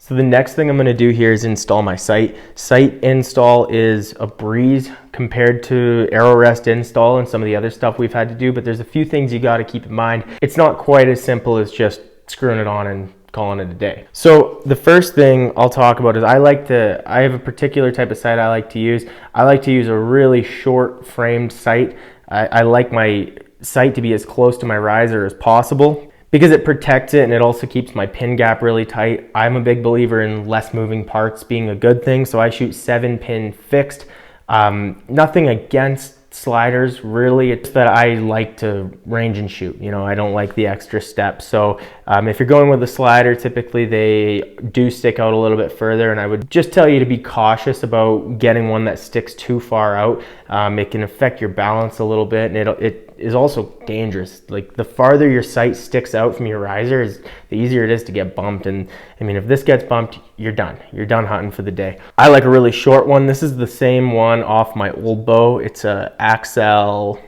So the next thing I'm going to do here is install my sight. Sight install is a breeze compared to arrow rest install and some of the other stuff we've had to do, but there's a few things you got to keep in mind. It's not quite as simple as just screwing it on and calling it a day. So the first thing I'll talk about is I have a particular type of sight I like to use. I like to use a really short framed sight. I like my sight to be as close to my riser as possible, because it protects it and it also keeps my pin gap really tight. I'm a big believer in less moving parts being a good thing, so I shoot 7-pin fixed. Nothing against sliders really, it's that I like to range and shoot. You know, I don't like the extra steps. So if you're going with a slider, typically they do stick out a little bit further, and I would just tell you to be cautious about getting one that sticks too far out. It can affect your balance a little bit, and it is also dangerous. Like, the farther your sight sticks out from your riser, the easier it is to get bumped. And I mean, if this gets bumped, you're done hunting for the day. I like a really short one. This is the same one off my old bow. It's a Axel,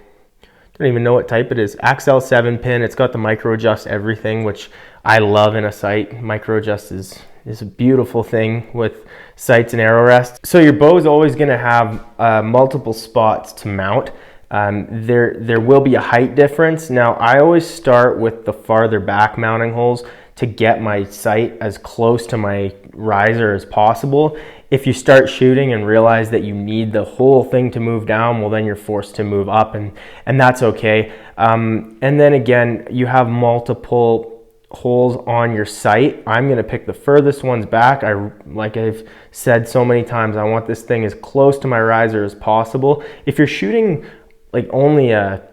I don't even know what type it is, Axel 7-pin. It's got the micro adjust everything, which I love in a sight. Micro adjust is a beautiful thing with sights and arrow rest. So your bow is always going to have multiple spots to mount. There will be a height difference. Now, I always start with the farther back mounting holes to get my sight as close to my riser as possible. If you start shooting and realize that you need the whole thing to move down, well, then you're forced to move up, and that's okay. And then again, you have multiple holes on your sight. I'm going to pick the furthest ones back. Like I've said so many times, I want this thing as close to my riser as possible. If you're shooting like only a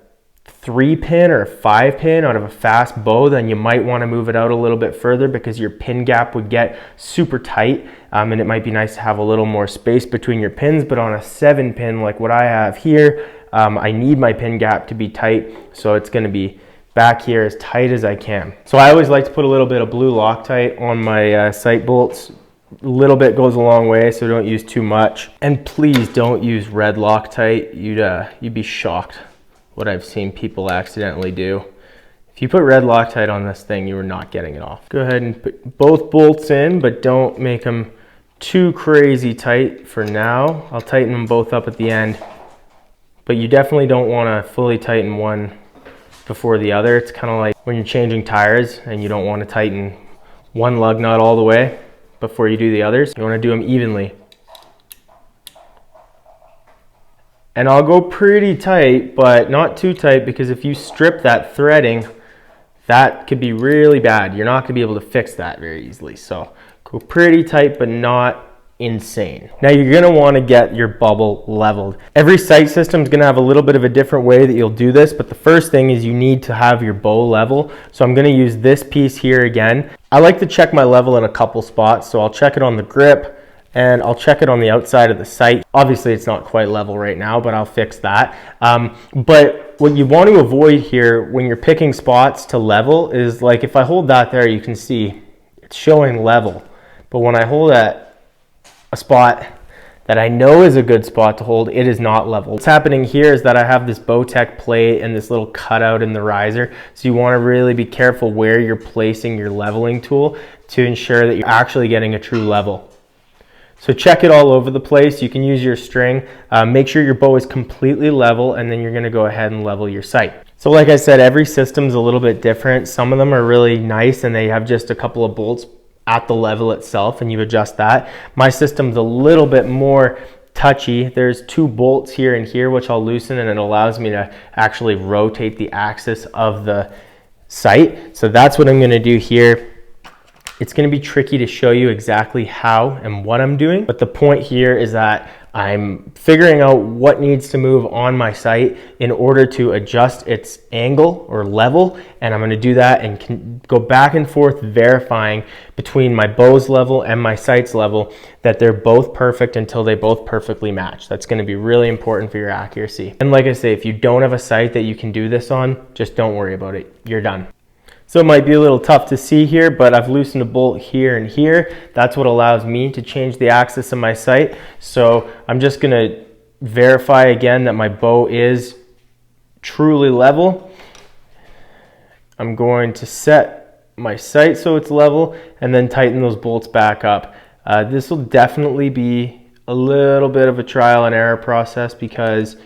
3-pin or a 5-pin out of a fast bow, then you might want to move it out a little bit further, because your pin gap would get super tight, and it might be nice to have a little more space between your pins. But on a 7-pin like what I have here, I need my pin gap to be tight, so it's going to be back here as tight as I can. So I always like to put a little bit of blue Loctite on my sight bolts. A little bit goes a long way, so don't use too much. And please don't use red Loctite. You'd be shocked what I've seen people accidentally do. If you put red Loctite on this thing, you are not getting it off. Go ahead and put both bolts in, but don't make them too crazy tight for now. I'll tighten them both up at the end, but you definitely don't want to fully tighten one before the other. It's kind of like when you're changing tires and you don't want to tighten one lug nut all the way before you do the others. You want to do them evenly. And I'll go pretty tight, but not too tight, because if you strip that threading, that could be really bad. You're not going to be able to fix that very easily. So go pretty tight, but not insane. Now you're going to want to get your bubble leveled. Every sight system is going to have a little bit of a different way that you'll do this, but the first thing is you need to have your bow level. So I'm going to use this piece here again. I like to check my level in a couple spots, so I'll check it on the grip, and I'll check it on the outside of the sight. Obviously it's not quite level right now, but I'll fix that. But what you want to avoid here when you're picking spots to level is, like, if I hold that there, you can see it's showing level. But when I hold at a spot that I know is a good spot to hold, it is not level. What's happening here is that I have this Bowtech plate and this little cutout in the riser. So you want to really be careful where you're placing your leveling tool to ensure that you're actually getting a true level. So check it all over the place. You can use your string. Make sure your bow is completely level, and then you're going to go ahead and level your sight. So like I said, every system's a little bit different. Some of them are really nice and they have just a couple of bolts at the level itself, and you adjust that. My system's a little bit more touchy. There's 2 bolts here and here, which I'll loosen, and it allows me to actually rotate the axis of the sight. So that's what I'm going to do here. It's going to be tricky to show you exactly how and what I'm doing, but the point here is that I'm figuring out what needs to move on my sight in order to adjust its angle or level, and I'm going to do that and can go back and forth verifying between my bow's level and my sight's level that they're both perfect until they both perfectly match. That's going to be really important for your accuracy. And like I say, if you don't have a sight that you can do this on, just don't worry about it. You're done. So it might be a little tough to see here, but I've loosened a bolt here and here. That's what allows me to change the axis of my sight. So I'm just going to verify again that my bow is truly level. I'm going to set my sight so it's level, and then tighten those bolts back up. This will definitely be a little bit of a trial and error process, because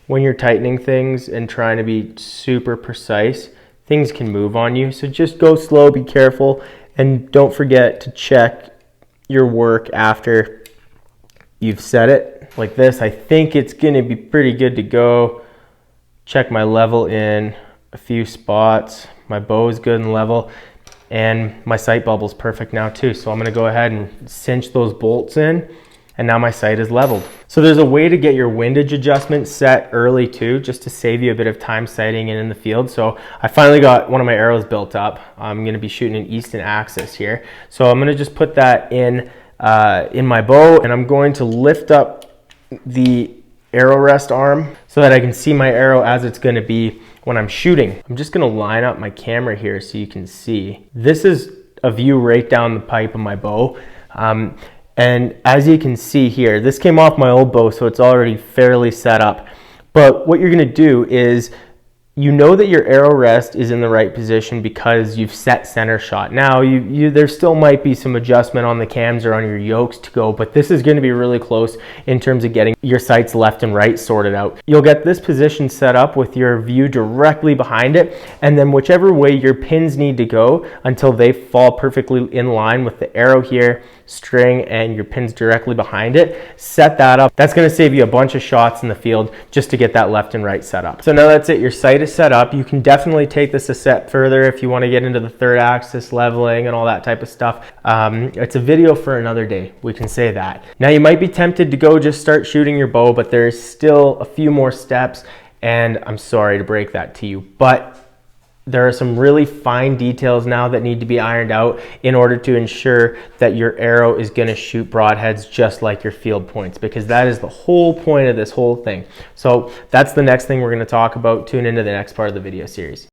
when you're tightening things and trying to be super precise, things can move on you. So just go slow, be careful, and don't forget to check your work after you've set it. Like this, I think it's gonna be pretty good to go. Check my level in a few spots. My bow is good and level, and my sight bubble's perfect now too. So I'm gonna go ahead and cinch those bolts in, and now my sight is leveled. So there's a way to get your windage adjustment set early too, just to save you a bit of time sighting in the field. So I finally got one of my arrows built up. I'm gonna be shooting an eastern axis here. So I'm gonna just put that in my bow, and I'm going to lift up the arrow rest arm so that I can see my arrow as it's gonna be when I'm shooting. I'm just gonna line up my camera here so you can see. This is a view right down the pipe of my bow. And as you can see here, this came off my old bow, so it's already fairly set up. But what you're gonna do is, you know that your arrow rest is in the right position because you've set center shot. Now, there still might be some adjustment on the cams or on your yokes to go, but this is gonna be really close in terms of getting your sights left and right sorted out. You'll get this position set up with your view directly behind it, and then whichever way your pins need to go until they fall perfectly in line with the arrow here, string, and your pins directly behind it, set that up. That's gonna save you a bunch of shots in the field just to get that left and right set up. So now that's it, your sight is set up. You can definitely take this a step further if you want to get into the third axis leveling and all that type of stuff. It's a video for another day, we can say that. Now you might be tempted to go just start shooting your bow, but there's still a few more steps, and I'm sorry to break that to you, but there are some really fine details now that need to be ironed out in order to ensure that your arrow is going to shoot broadheads just like your field points, because that is the whole point of this whole thing. So that's the next thing we're going to talk about. Tune into the next part of the video series.